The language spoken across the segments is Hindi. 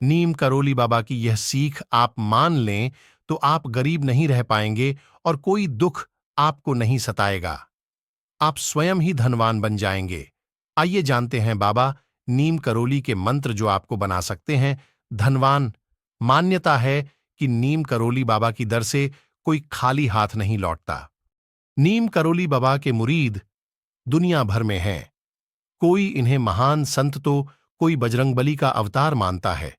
नीम करोली बाबा की यह सीख आप मान लें तो आप गरीब नहीं रह पाएंगे और कोई दुख आपको नहीं सताएगा। आप स्वयं ही धनवान बन जाएंगे। आइए जानते हैं बाबा नीम करोली के मंत्र जो आपको बना सकते हैं धनवान। मान्यता है कि नीम करोली बाबा की दर से कोई खाली हाथ नहीं लौटता। नीम करोली बाबा के मुरीद दुनिया भर में हैं। कोई इन्हें महान संत तो कोई बजरंगबली का अवतार मानता है।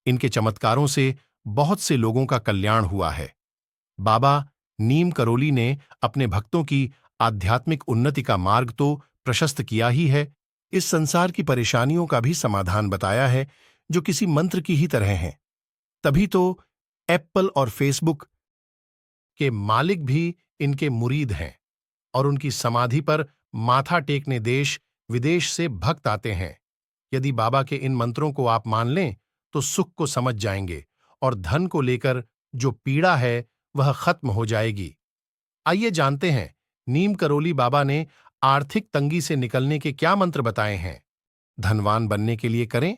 इनके चमत्कारों से बहुत से लोगों का कल्याण हुआ है। बाबा नीम करोली ने अपने भक्तों की आध्यात्मिक उन्नति का मार्ग तो प्रशस्त किया ही है, इस संसार की परेशानियों का भी समाधान बताया है जो किसी मंत्र की ही तरह हैं। तभी तो एप्पल और फेसबुक के मालिक भी इनके मुरीद हैं और उनकी समाधि पर माथा टेकने देश विदेश से भक्त आते हैं। यदि बाबा के इन मंत्रों को आप मान लें तो सुख को समझ जाएंगे और धन को लेकर जो पीड़ा है वह खत्म हो जाएगी। आइए जानते हैं नीम करोली बाबा ने आर्थिक तंगी से निकलने के क्या मंत्र बताए हैं। धनवान बनने के लिए करें।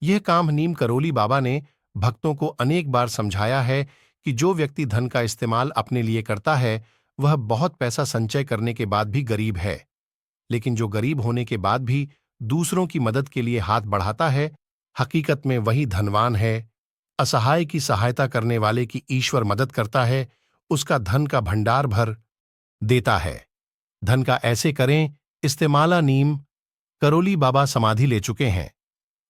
यह काम नीम करोली बाबा ने भक्तों को अनेक बार समझाया है कि जो व्यक्ति धन का इस्तेमाल अपने लिए करता है वह बहुत पैसा संचय करने के बाद भी गरीब है, लेकिन जो गरीब होने के बाद भी दूसरों की मदद के लिए हाथ बढ़ाता है हकीकत में वही धनवान है। असहाय की सहायता करने वाले की ईश्वर मदद करता है, उसका धन का भंडार भर देता है। धन का ऐसे करें इस्तेमाला नीम करोली बाबा समाधि ले चुके हैं,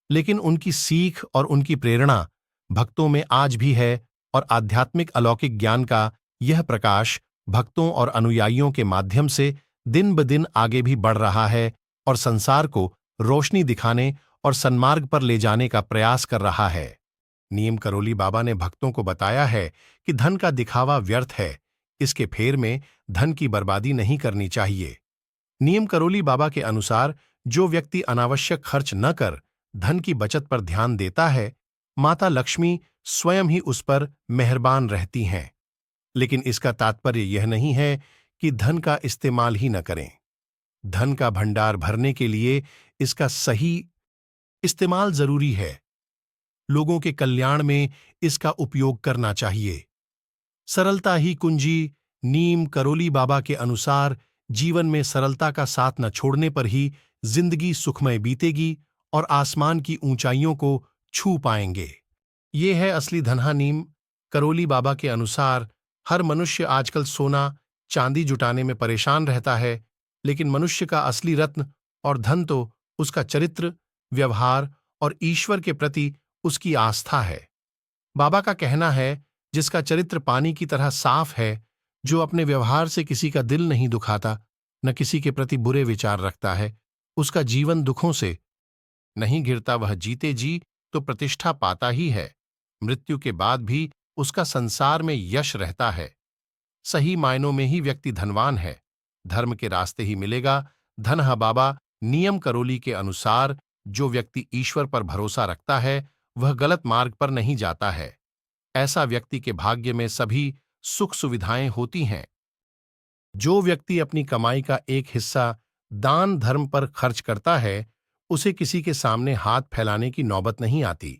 लेकिन उनकी सीख और उनकी प्रेरणा भक्तों में आज भी है और आध्यात्मिक अलौकिक ज्ञान का यह प्रकाश भक्तों और अनुयायियों के माध्यम से दिन ब दिन आगे भी बढ़ रहा है और संसार को रोशनी दिखाने और सन्मार्ग पर ले जाने का प्रयास कर रहा है। नीम करोली बाबा ने भक्तों को बताया है कि धन का दिखावा व्यर्थ है, इसके फेर में धन की बर्बादी नहीं करनी चाहिए। नीम करोली बाबा के अनुसार जो व्यक्ति अनावश्यक खर्च न कर धन की बचत पर ध्यान देता है, माता लक्ष्मी स्वयं ही उस पर मेहरबान रहती हैं। लेकिन इसका तात्पर्य यह नहीं है कि धन का इस्तेमाल ही न करें। धन का भंडार भरने के लिए इसका सही इस्तेमाल जरूरी है। लोगों के कल्याण में इसका उपयोग करना चाहिए। सरलता ही कुंजी। नीम करोली बाबा के अनुसार जीवन में सरलता का साथ न छोड़ने पर ही जिंदगी सुखमय बीतेगी और आसमान की ऊंचाइयों को छू पाएंगे। ये है असली धनहा। नीम करोली बाबा के अनुसार हर मनुष्य आजकल सोना चांदी जुटाने में परेशान रहता है, लेकिन मनुष्य का असली रत्न और धन तो उसका चरित्र, व्यवहार और ईश्वर के प्रति उसकी आस्था है। बाबा का कहना है जिसका चरित्र पानी की तरह साफ है, जो अपने व्यवहार से किसी का दिल नहीं दुखाता, न किसी के प्रति बुरे विचार रखता है, उसका जीवन दुखों से नहीं घिरता। वह जीते जी तो प्रतिष्ठा पाता ही है, मृत्यु के बाद भी उसका संसार में यश रहता है। सही मायनों में ही व्यक्ति धनवान है, धर्म के रास्ते ही मिलेगा। धनहा बाबा नियम करोली के अनुसार जो व्यक्ति ईश्वर पर भरोसा रखता है वह गलत मार्ग पर नहीं जाता है। ऐसा व्यक्ति के भाग्य में सभी सुख सुविधाएं होती हैं। जो व्यक्ति अपनी कमाई का एक हिस्सा दान धर्म पर खर्च करता है उसे किसी के सामने हाथ फैलाने की नौबत नहीं आती।